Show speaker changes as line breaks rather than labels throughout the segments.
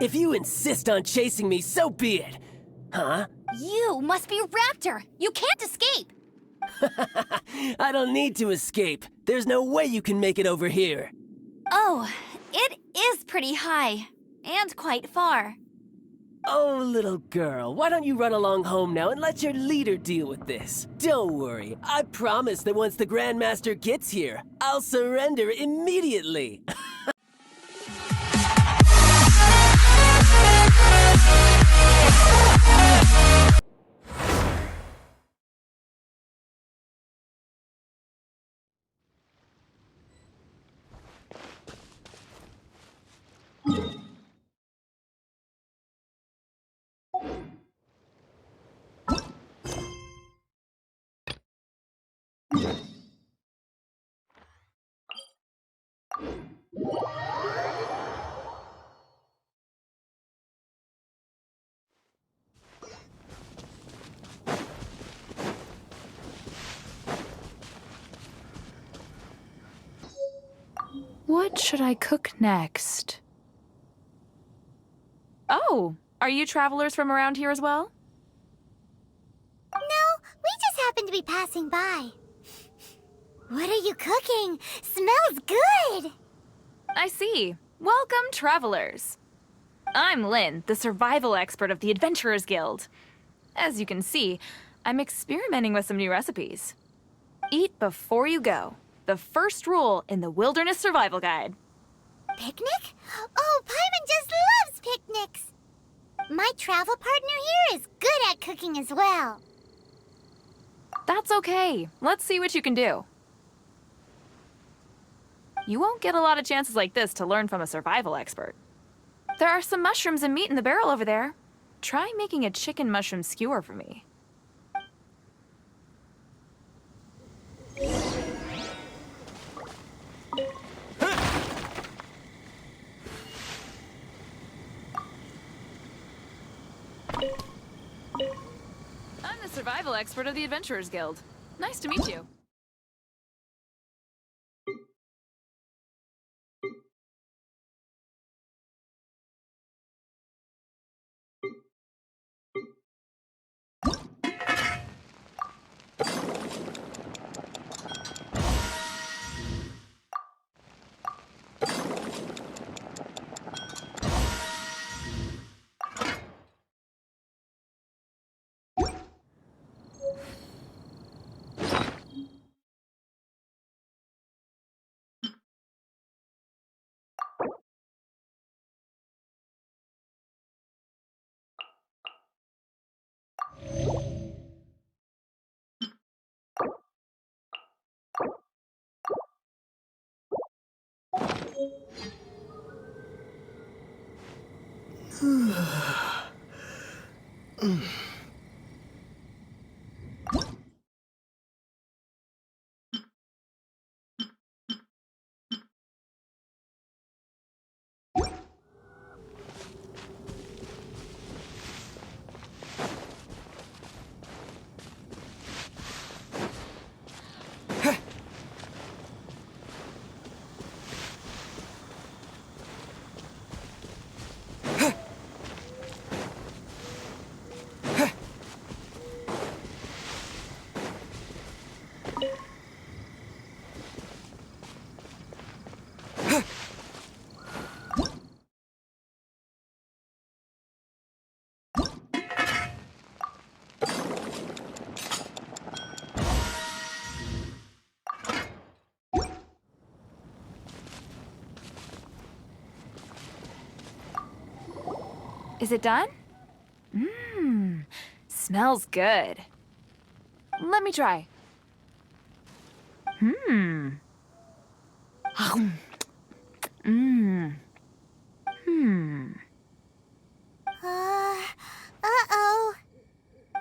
If you insist on chasing me, so be it. Huh?
You must be Raptor! You can't escape!
I don't need to escape. There's no way you can make it over here.
Oh, it is pretty high. And quite far.
Oh, little girl, why don't you run along home now and let your leader deal with this? Don't worry, I promise that once the Grandmaster gets here, I'll surrender immediately.
What should I cook next? Oh, are you travelers from around here as well?
No, we just happen to be passing by. What are you cooking? Smells good!
I see. Welcome, travelers. I'm Lynn, the survival expert of the Adventurers Guild. As you can see, I'm experimenting with some new recipes. Eat before you go. The first rule in the Wilderness Survival Guide.
Picnic? Oh, Paimon just loves picnics! My travel partner here is good at cooking as well.
That's okay. Let's see what you can do. You won't get a lot of chances like this to learn from a survival expert. There are some mushrooms and meat in the barrel over there. Try making a chicken mushroom skewer for me. I'm the survival expert of the Adventurers Guild. Nice to meet you. Is it done? Mmm, smells good. Let me try. Mmm. Mmm. Hmm.
Uh-oh.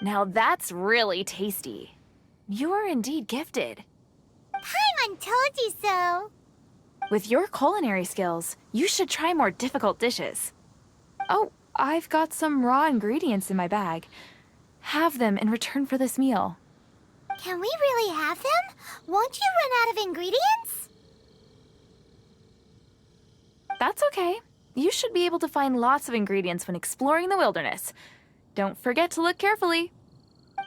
Now that's really tasty. You're indeed gifted.
Paimon told you so.
With your culinary skills, you should try more difficult dishes. Oh, I've got some raw ingredients in my bag. Have them in return for this meal.
Can we really have them? Won't you run out of ingredients?
That's okay. You should be able to find lots of ingredients when exploring the wilderness. Don't forget to look carefully.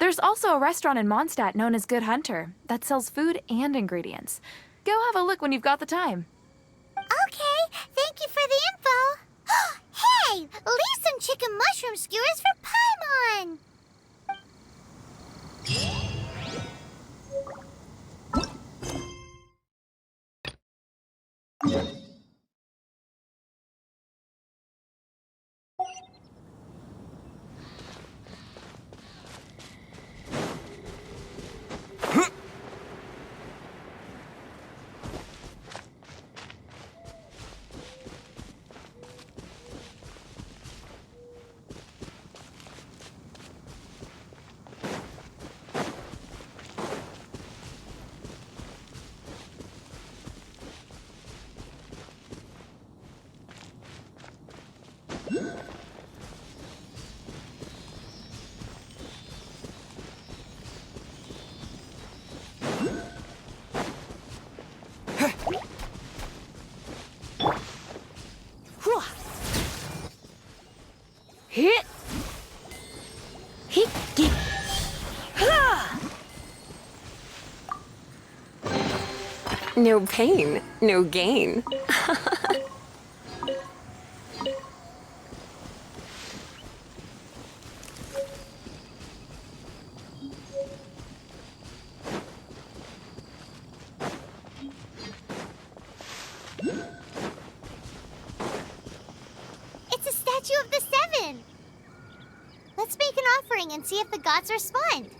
There's also a restaurant in Mondstadt known as Good Hunter that sells food and ingredients. Go have a look when you've got the time.
Okay, thank you for the info. Hey, leave some chicken mushroom skewers for Paimon.
Hit. Hit. No pain, no gain.
It's a statue of the Seven. Let's make an offering and see if the gods respond.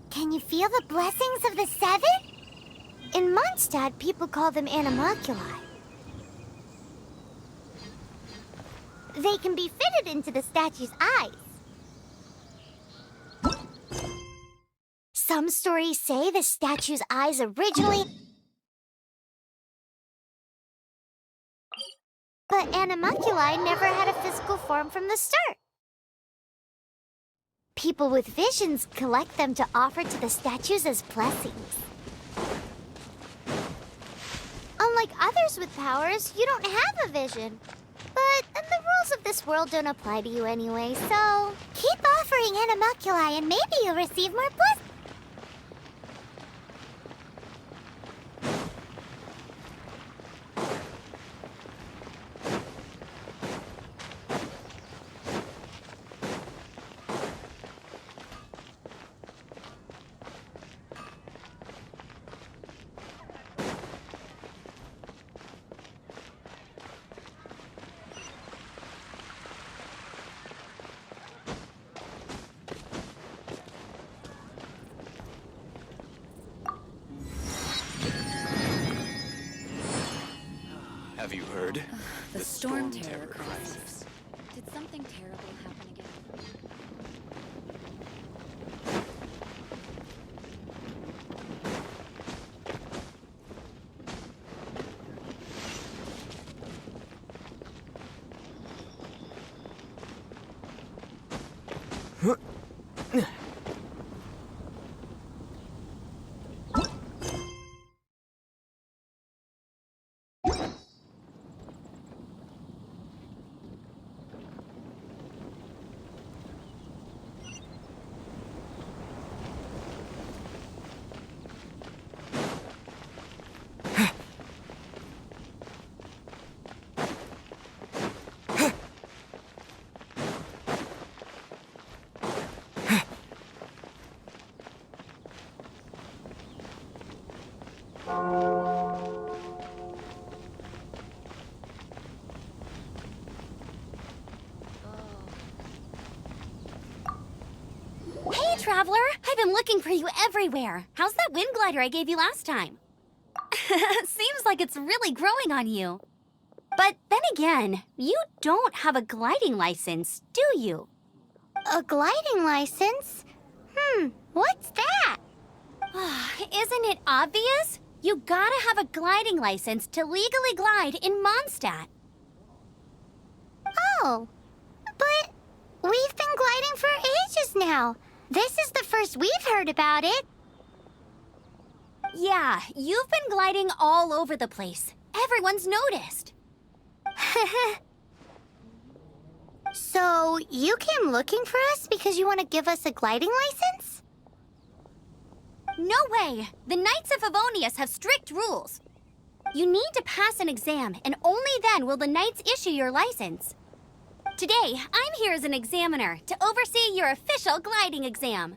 Can you feel the blessings of the Seven? In Mondstadt, people call them animalculi. They can be fitted into the statue's eyes. Some stories say the statue's eyes originally... But animalculi never had a physical form from the start. People with visions collect them to offer to the statues as blessings. Unlike others with powers, you don't have a vision. But the rules of this world don't apply to you anyway, so keep offering animalculi and maybe you'll receive more blessings.
Have you heard?
The storm terror crisis. Did something terrible happen again?
Hey, Traveler! I've been looking for you everywhere. How's that wind glider I gave you last time? Seems like it's really growing on you. But then again, you don't have a gliding license, do you?
A gliding license? What's that?
Isn't it obvious? You gotta have a gliding license to legally glide in Mondstadt.
Oh, but we've been gliding for ages now. This is the first we've heard about it.
Yeah, you've been gliding all over the place. Everyone's noticed.
So, you came looking for us because you want to give us a gliding license?
No way! The Knights of Favonius have strict rules. You need to pass an exam, and only then will the Knights issue your license. Today, I'm here as an examiner to oversee your official gliding exam.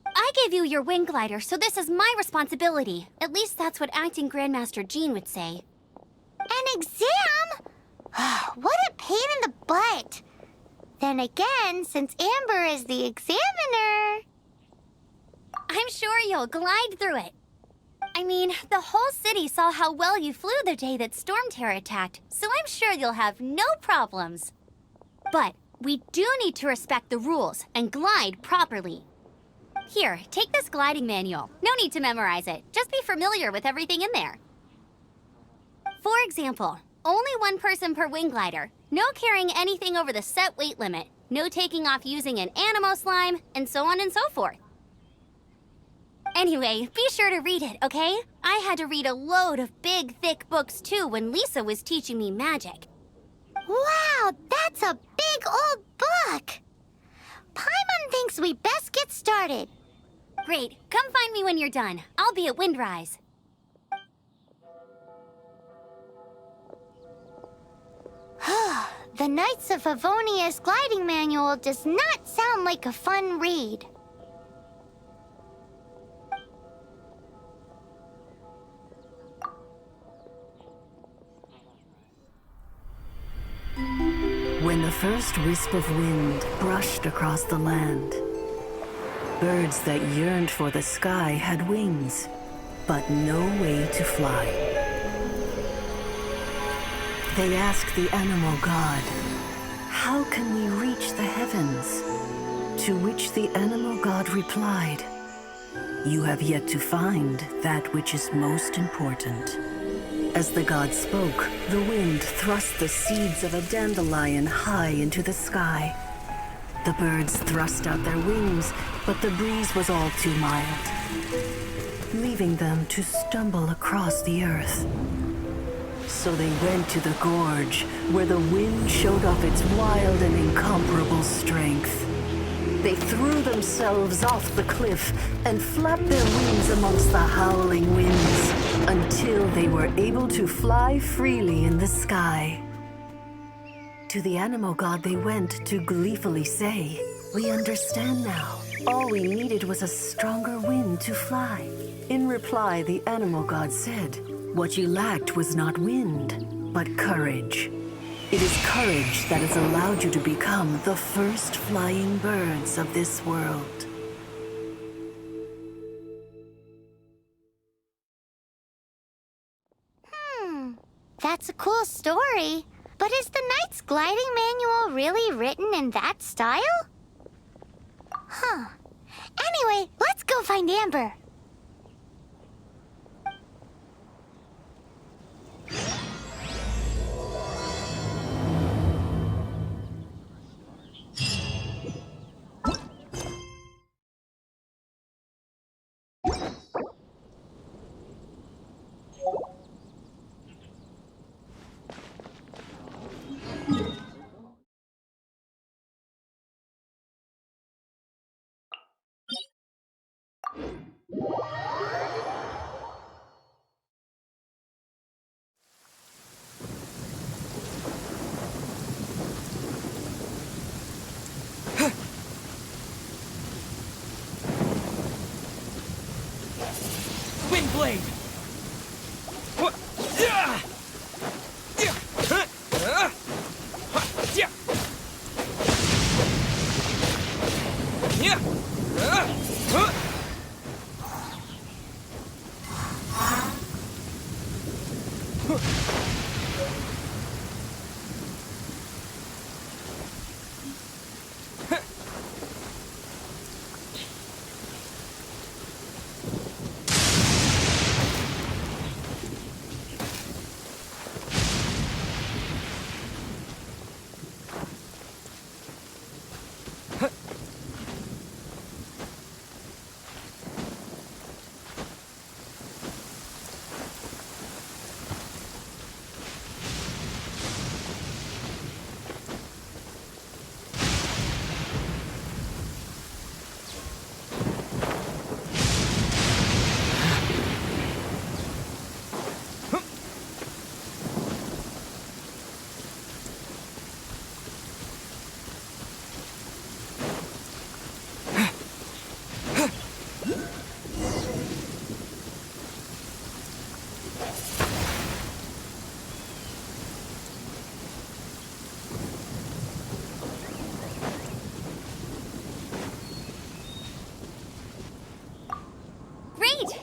I gave you your wing glider, so this is my responsibility. At least that's what Acting Grandmaster Jean would say.
An exam? What a pain in the butt. Then again, since Amber is the examiner...
I'm sure you'll glide through it. I mean, the whole city saw how well you flew the day that Storm Terror attacked, so I'm sure you'll have no problems. But we do need to respect the rules and glide properly. Here, take this gliding manual. No need to memorize it. Just be familiar with everything in there. For example, only one person per wing glider. No carrying anything over the set weight limit. No taking off using an animo slime, and so on and so forth. Anyway, be sure to read it, okay? I had to read a load of big, thick books too when Lisa was teaching me magic.
Wow, that's a big old book! Paimon thinks we best get started.
Great, come find me when you're done. I'll be at Windrise.
The Knights of Favonius gliding manual does not sound like a fun read.
When the first wisp of wind brushed across the land, birds that yearned for the sky had wings, but no way to fly. They asked the animal god, "How can we reach the heavens?" To which the animal god replied, "You have yet to find that which is most important." As the god spoke, the wind thrust the seeds of a dandelion high into the sky. The birds thrust out their wings, but the breeze was all too mild, leaving them to stumble across the earth. So they went to the gorge, where the wind showed off its wild and incomparable strength. They threw themselves off the cliff and flapped their wings amongst the howling winds until they were able to fly freely in the sky. To the animal god they went to gleefully say, "We understand now. All we needed was a stronger wind to fly." In reply, the animal god said, "What you lacked was not wind, but courage. It is courage that has allowed you to become the first flying birds of this world."
That's a cool story. But is the Knight's gliding manual really written in that style? Anyway, let's go find Amber.
blade!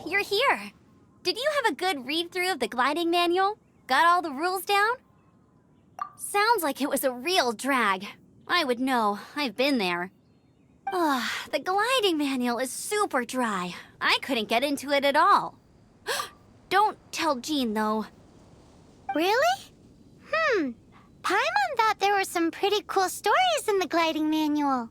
You're here. Did you have a good read-through of the gliding manual? Got all the rules down? Sounds like it was a real drag. I would know. I've been there. Ugh, the gliding manual is super dry. I couldn't get into it at all. Don't tell Jean, though.
Really? Paimon thought there were some pretty cool stories in the gliding manual.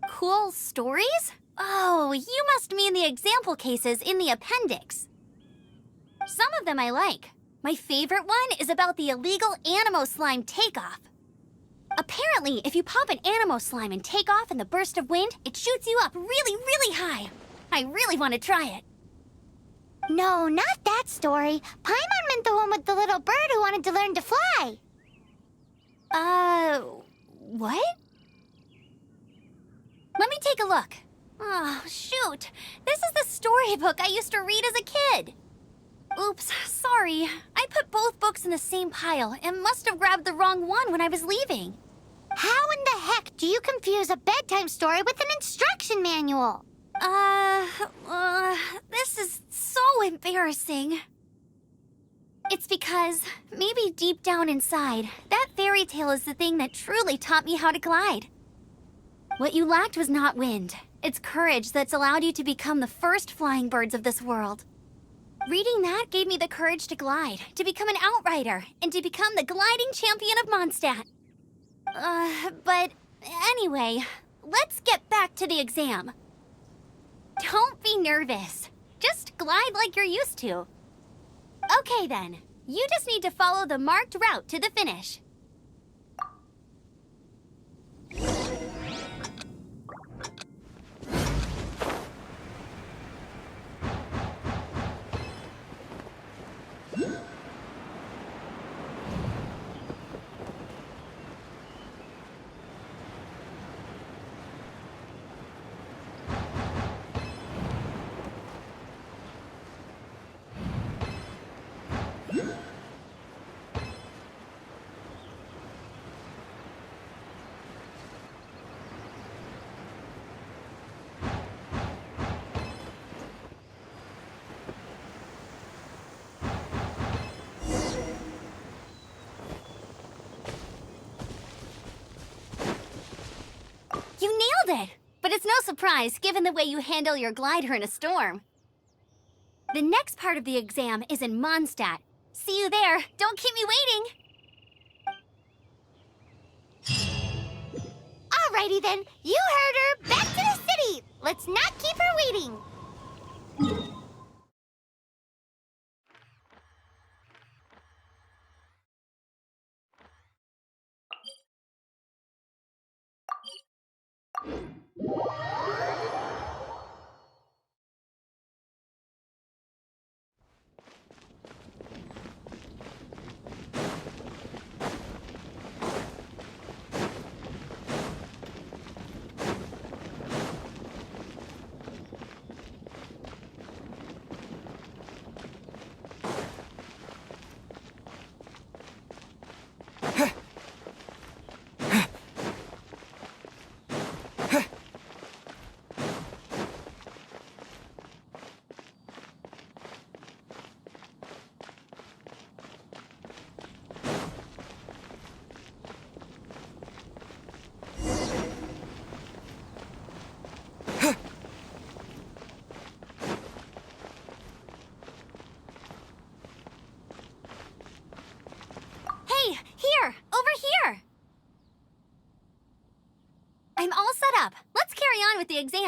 Cool stories? Oh, you must mean the example cases in the appendix. Some of them I like. My favorite one is about the illegal Animo Slime takeoff. Apparently, if you pop an Animo Slime and take off in the burst of wind, it shoots you up really, really high. I really want to try it.
No, not that story. Paimon meant the one with the little bird who wanted to learn to fly.
What? Let me take a look. Oh, shoot. This is the storybook I used to read as a kid. Oops, sorry. I put both books in the same pile and must have grabbed the wrong one when I was leaving.
How in the heck do you confuse a bedtime story with an instruction manual?
This is so embarrassing. It's because, maybe deep down inside, that fairy tale is the thing that truly taught me how to glide. What you lacked was not wind. It's courage that's allowed you to become the first flying birds of this world. Reading that gave me the courage to glide, to become an outrider, and to become the gliding champion of Mondstadt. But anyway, let's get back to the exam. Don't be nervous. Just glide like you're used to. Okay then, you just need to follow the marked route to the finish. You nailed it! But it's no surprise, given the way you handle your glider in a storm. The next part of the exam is in Mondstadt. See you there. Don't keep me waiting.
Alrighty then, you heard her. Back to the city. Let's not keep her waiting.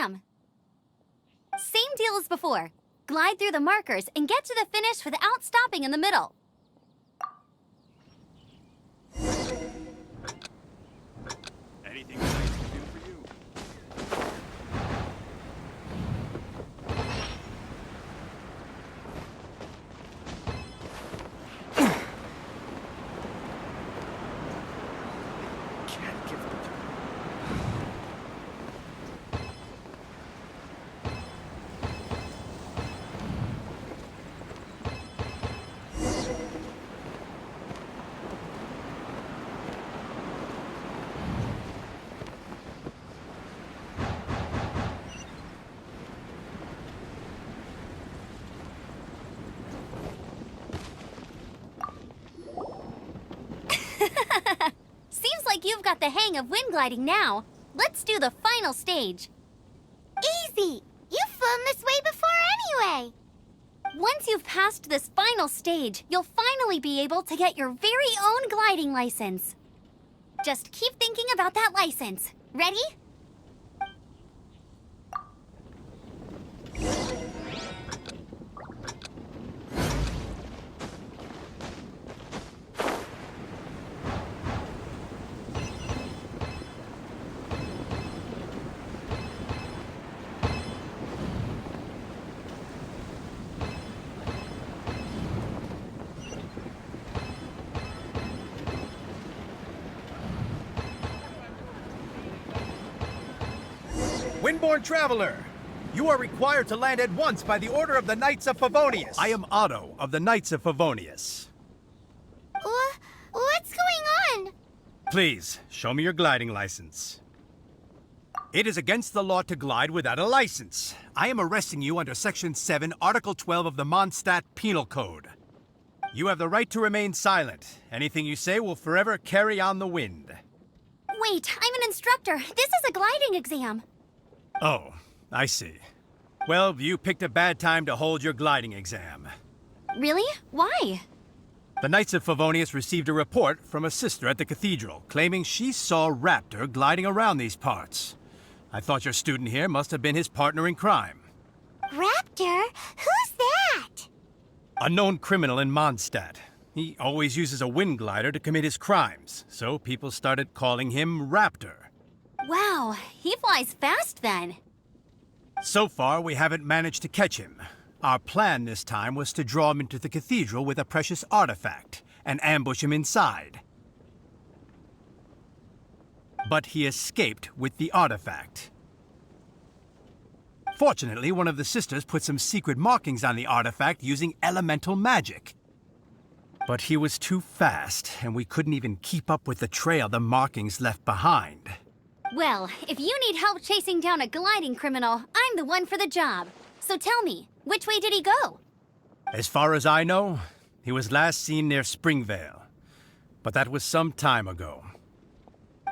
exam. Same deal as before. Glide through the markers and get to the finish without stopping in the middle.
Anything nice to do for you? Can't give them to me.
Seems like you've got the hang of wind gliding now. Let's do the final stage.
Easy! You've flown this way before anyway!
Once you've passed this final stage, you'll finally be able to get your very own gliding license. Just keep thinking about that license. Ready?
Windborne Traveler, you are required to land at once by the order of the Knights of Favonius. I am Otto of the Knights of Favonius.
What's going on?
Please, show me your gliding license. It is against the law to glide without a license. I am arresting you under Section 7, Article 12 of the Mondstadt Penal Code. You have the right to remain silent. Anything you say will forever carry on the wind.
Wait, I'm an instructor. This is a gliding exam.
Oh, I see. Well, you picked a bad time to hold your gliding exam.
Really? Why?
The Knights of Favonius received a report from a sister at the cathedral claiming she saw Raptor gliding around these parts. I thought your student here must have been his partner in crime.
Raptor? Who's that?
A known criminal in Mondstadt. He always uses a wind glider to commit his crimes, so people started calling him Raptor.
Wow, he flies fast then.
So far, we haven't managed to catch him. Our plan this time was to draw him into the cathedral with a precious artifact and ambush him inside. But he escaped with the artifact. Fortunately, one of the sisters put some secret markings on the artifact using elemental magic. But he was too fast, and we couldn't even keep up with the trail the markings left behind.
Well, if you need help chasing down a gliding criminal, I'm the one for the job. So tell me, which way did he go?
As far as I know, he was last seen near Springvale. But that was some time ago.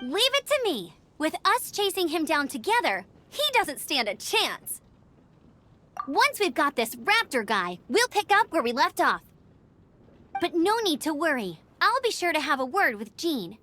Leave it to me. With us chasing him down together, he doesn't stand a chance. Once we've got this Raptor guy, we'll pick up where we left off. But no need to worry. I'll be sure to have a word with Jean.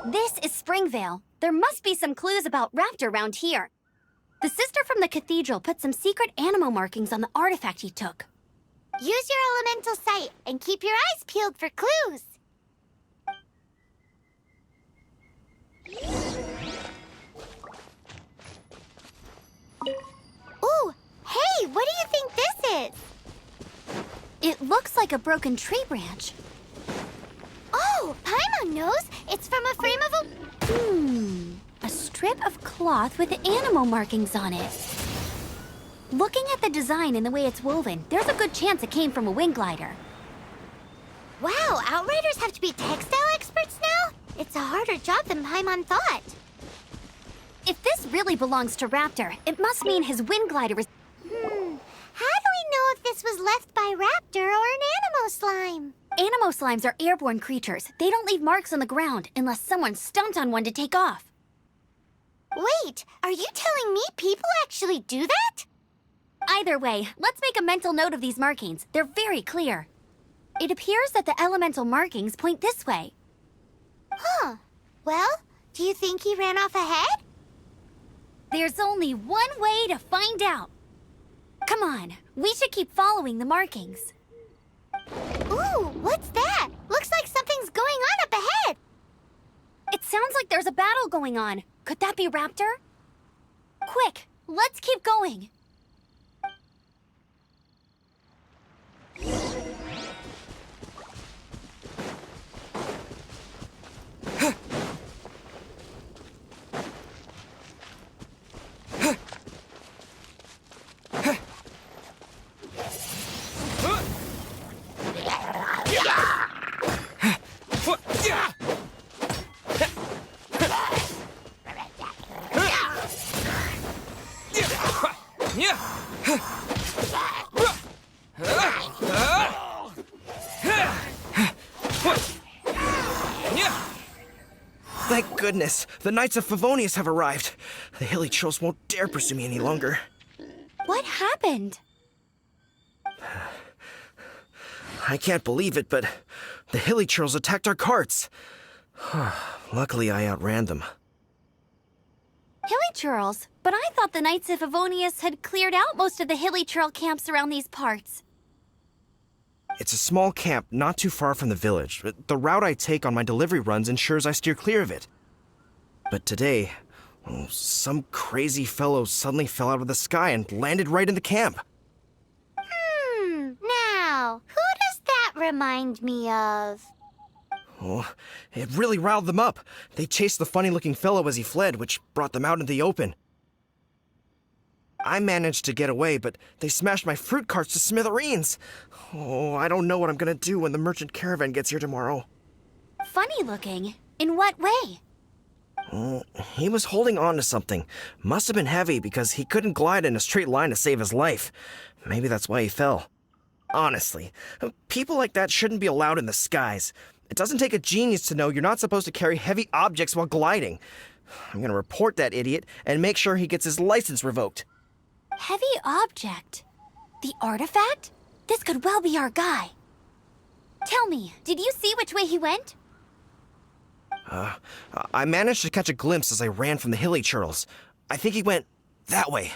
This is Springvale. There must be some clues about Raptor around here. The sister from the cathedral put some secret animal markings on the artifact he took.
Use your elemental sight and keep your eyes peeled for clues. Ooh, hey, what do you think this is?
It looks like a broken tree branch.
Oh, Paimon knows. It's from a frame of a...
A strip of cloth with animal markings on it. Looking at the design and the way it's woven, there's a good chance it came from a wing glider.
Wow, Outriders have to be textile experts now? It's a harder job than Paimon thought.
If this really belongs to Raptor, it must mean his wind glider is...
How do we know if this was left by Raptor or an Animo slime?
Animo slimes are airborne creatures. They don't leave marks on the ground unless someone stomped on one to take off.
Wait, are you telling me people actually do that?
Either way, let's make a mental note of these markings. They're very clear. It appears that the elemental markings point this way.
Huh. Well, do you think he ran off ahead?
There's only one way to find out. Come on, we should keep following the markings.
Ooh, what's that? Looks like something's going on up ahead.
It sounds like there's a battle going on. Could that be Raptor? Quick, let's keep going.
Thank goodness, the Knights of Favonius have arrived. The hilly trolls won't dare pursue me any longer.
What happened?
I can't believe it, but the hilly trolls attacked our carts. Luckily, I outran them.
Hilly churls? But I thought the Knights of Favonius had cleared out most of the hilly churl camps around these parts.
It's a small camp not too far from the village. The route I take on my delivery runs ensures I steer clear of it. But today, some crazy fellow suddenly fell out of the sky and landed right in the camp.
Now, who does that remind me of?
Oh, it really riled them up. They chased the funny-looking fellow as he fled, which brought them out into the open. I managed to get away, but they smashed my fruit carts to smithereens. Oh, I don't know what I'm gonna do when the merchant caravan gets here tomorrow.
Funny looking? In what way?
He was holding on to something. Must have been heavy because he couldn't glide in a straight line to save his life. Maybe that's why he fell. Honestly, people like that shouldn't be allowed in the skies. It doesn't take a genius to know you're not supposed to carry heavy objects while gliding. I'm gonna report that idiot and make sure he gets his license revoked.
Heavy object? The artifact? This could well be our guy. Tell me, did you see which way he went?
I managed to catch a glimpse as I ran from the hilly churls. I think he went that way.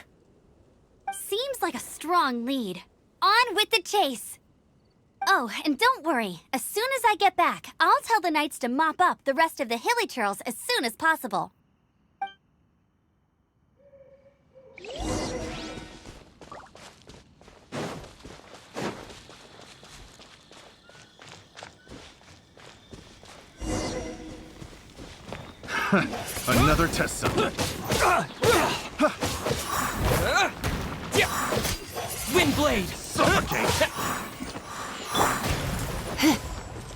Seems like a strong lead. On with the chase! Oh, and don't worry. As soon as I get back, I'll tell the knights to mop up the rest of the hilly churls as soon as possible.
Another test subject.
Wind blade!
Suffocate!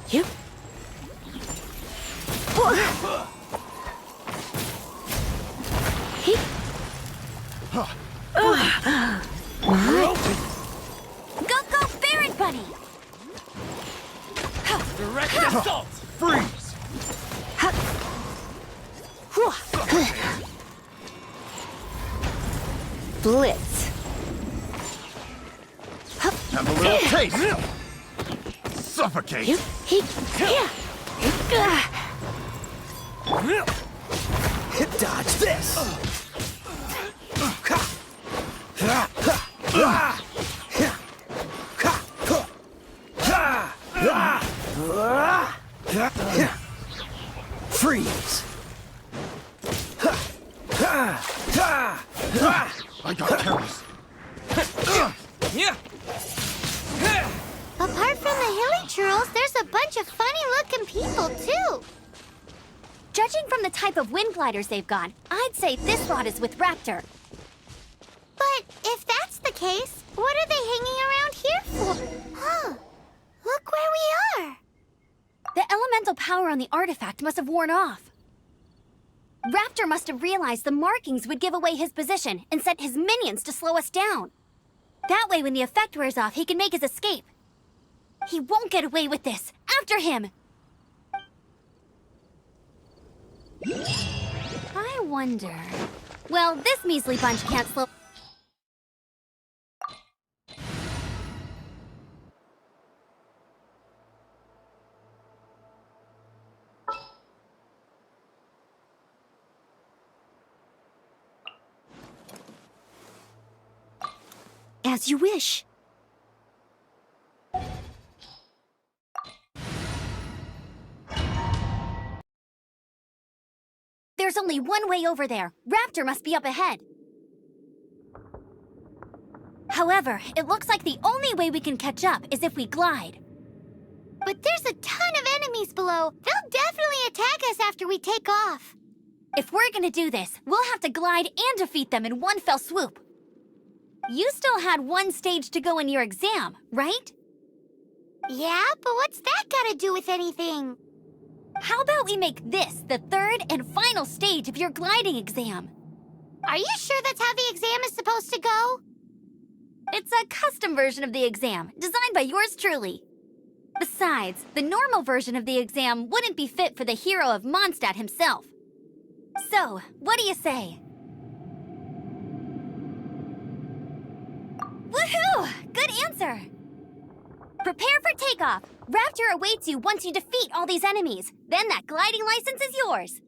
You? Go, Baron Bunny!
Direct assault!
Freeze!
Blitz.
Have a little taste! Suffocate!
Dodge this! Freeze!
I got careless.
Apart from the hilly churls, there's a bunch of funny-looking people, too.
Judging from the type of wind gliders they've got, I'd say this lot is with Raptor.
But if that's the case, what are they hanging around here for? Huh. Look where we are.
The elemental power on the artifact must have worn off. Raptor must have realized the markings would give away his position and sent his minions to slow us down. That way, when the effect wears off, he can make his escape. He won't get away with this. After him! I wonder... Well, this measly bunch can't slow... As you wish. There's only one way over there. Raptor must be up ahead. However, it looks like the only way we can catch up is if we glide.
But there's a ton of enemies below. They'll definitely attack us after we take off.
If we're gonna do this, we'll have to glide and defeat them in one fell swoop. You still had one stage to go in your exam, right?
Yeah, but what's that got to do with anything?
How about we make this the third and final stage of your gliding exam?
Are you sure that's how the exam is supposed to go?
It's a custom version of the exam, designed by yours truly. Besides, the normal version of the exam wouldn't be fit for the hero of Mondstadt himself. So, what do you say? Woohoo! Good answer! Prepare for takeoff. Raptor awaits you once you defeat all these enemies. Then that gliding license is yours.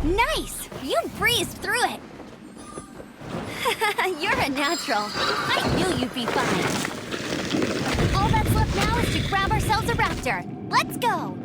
Nice! You breezed through it! You're a natural. I knew you'd be fine. All that's left now is to grab ourselves a raptor. Let's go!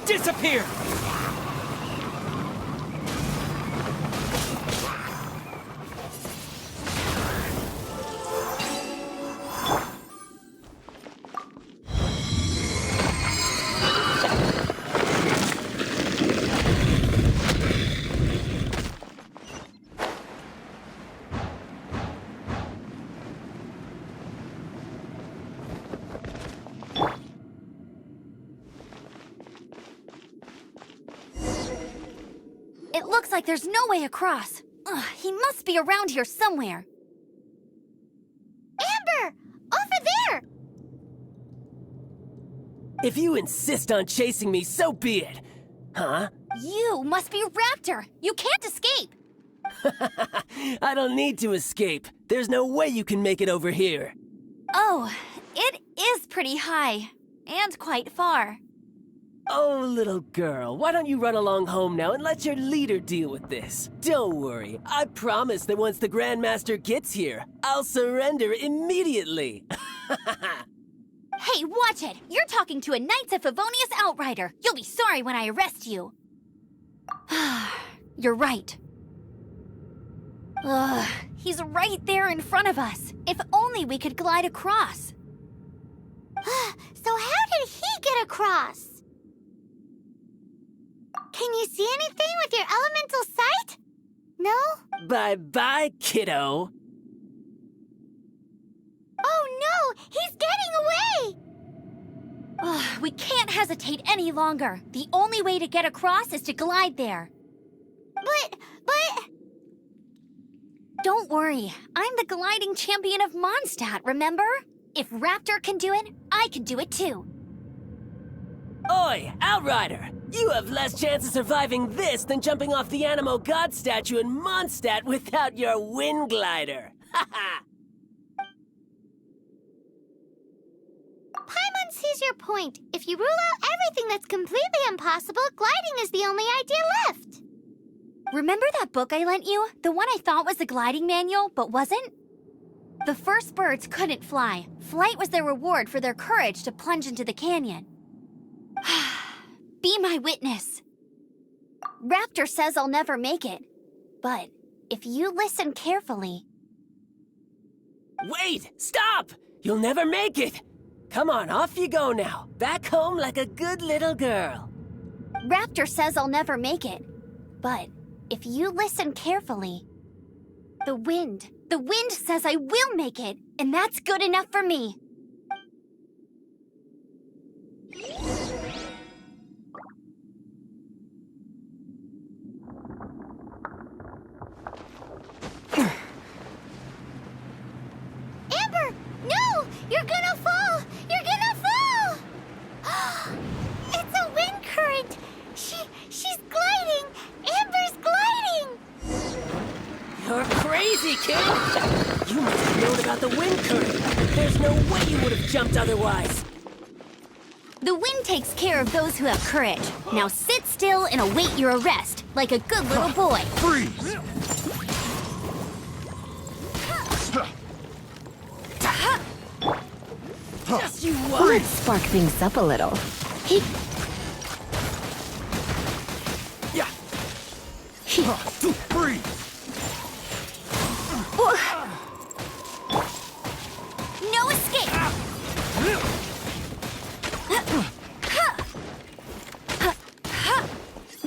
Disappear!
It looks like there's no way across. Ugh, he must be around here somewhere.
Amber! Over there!
If you insist on chasing me, so be it. Huh?
You must be Raptor. You can't escape.
I don't need to escape. There's no way you can make it over here.
Oh, it is pretty high. And quite far.
Oh, little girl, why don't you run along home now and let your leader deal with this? Don't worry, I promise that once the Grandmaster gets here, I'll surrender immediately.
Hey, watch it! You're talking to a Knights of Favonius outrider. You'll be sorry when I arrest you. You're right. Ugh, he's right there in front of us. If only we could glide across.
So how did he get across? Can you see anything with your elemental sight? No?
Bye-bye, kiddo.
Oh no! He's getting away!
Ugh, we can't hesitate any longer. The only way to get across is to glide there.
But...
Don't worry. I'm the gliding champion of Mondstadt, remember? If Raptor can do it, I can do it too.
Oi, Outrider! You have less chance of surviving this than jumping off the Animo God statue in Mondstadt without your wind glider. Haha!
Paimon sees your point. If you rule out everything that's completely impossible, gliding is the only idea left.
Remember that book I lent you? The one I thought was the gliding manual, but wasn't? The first birds couldn't fly. Flight was their reward for their courage to plunge into the canyon. Be my witness. Raptor says I'll never make it. But if you listen carefully...
Wait! Stop! You'll never make it! Come on, off you go now. Back home like a good little girl.
Raptor says I'll never make it. But if you listen carefully... The wind says I will make it, and that's good enough for me.
Amber! No! You're gonna fall! You're gonna fall! It's a wind current! She's gliding! Amber's gliding!
You're crazy, kid! You must have known about the wind current. There's no way you would have jumped otherwise.
The wind takes care of those who have courage. Now sit still and await your arrest, like a good little boy.
Freeze!
Just you watch!
Let's spark things up a little.
Yeah.
Freeze!
No escape!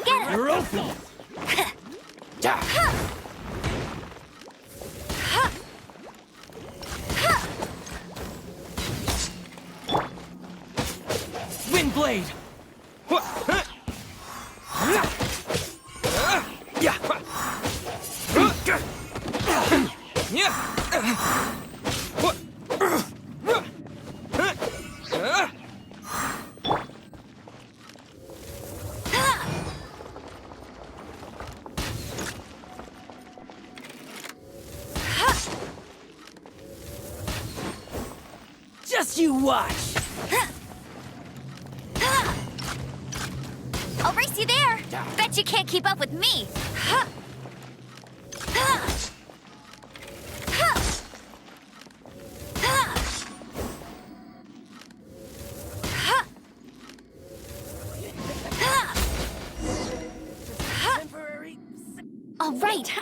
Get him!
You're open!
Wind blade! Just you watch!
I'll race you there! Bet you can't keep up with me!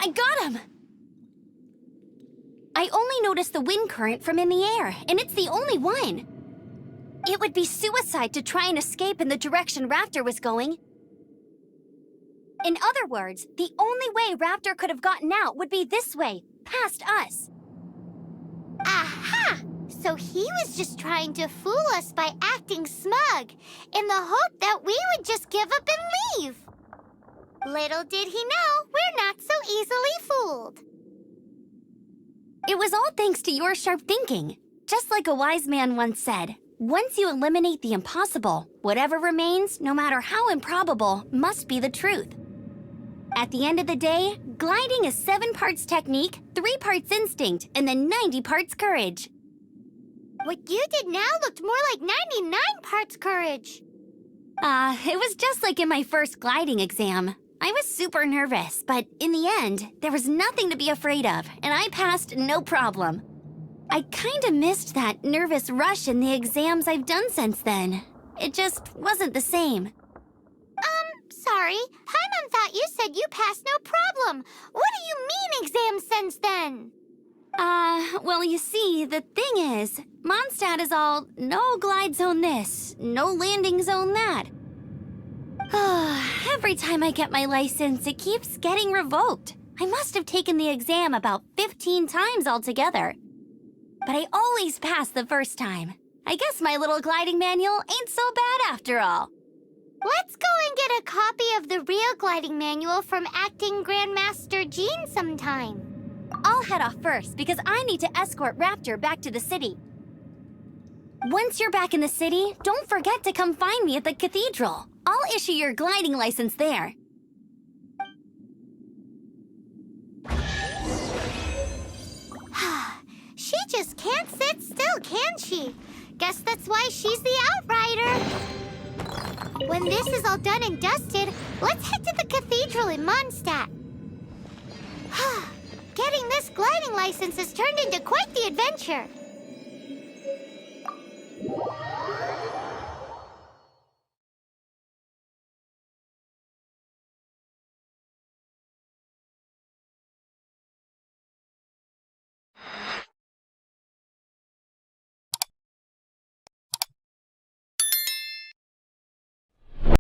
I got him! I only noticed the wind current from in the air, and it's the only one. It would be suicide to try and escape in the direction Raptor was going. In other words, the only way Raptor could have gotten out would be this way, past us.
Aha! So he was just trying to fool us by acting smug, in the hope that we would just give up and leave. Little did he know, we're not so easily fooled.
It was all thanks to your sharp thinking. Just like a wise man once said, once you eliminate the impossible, whatever remains, no matter how improbable, must be the truth. At the end of the day, gliding is 7 parts technique, 3 parts instinct, and then 90 parts courage.
What you did now looked more like 99 parts courage.
It was just like in my first gliding exam. I was super nervous, but in the end, there was nothing to be afraid of, and I passed no problem. I kinda missed that nervous rush in the exams I've done since then. It just wasn't the same.
Sorry. Paimon thought you said you passed no problem. What do you mean exam since then?
Well, you see, the thing is, Mondstadt is all no glide zone this, no landing zone that. Every time I get my license, it keeps getting revoked. I must have taken the exam about 15 times altogether. But I always pass the first time. I guess my little gliding manual ain't so bad after all.
Let's go and get a copy of the real gliding manual from Acting Grandmaster Jean sometime.
I'll head off first because I need to escort Raptor back to the city. Once you're back in the city, don't forget to come find me at the cathedral. I'll issue your gliding license there.
She just can't sit still, can she? Guess that's why she's the outrider. When this is all done and dusted, let's head to the cathedral in Mondstadt. Getting this gliding license has turned into quite the adventure.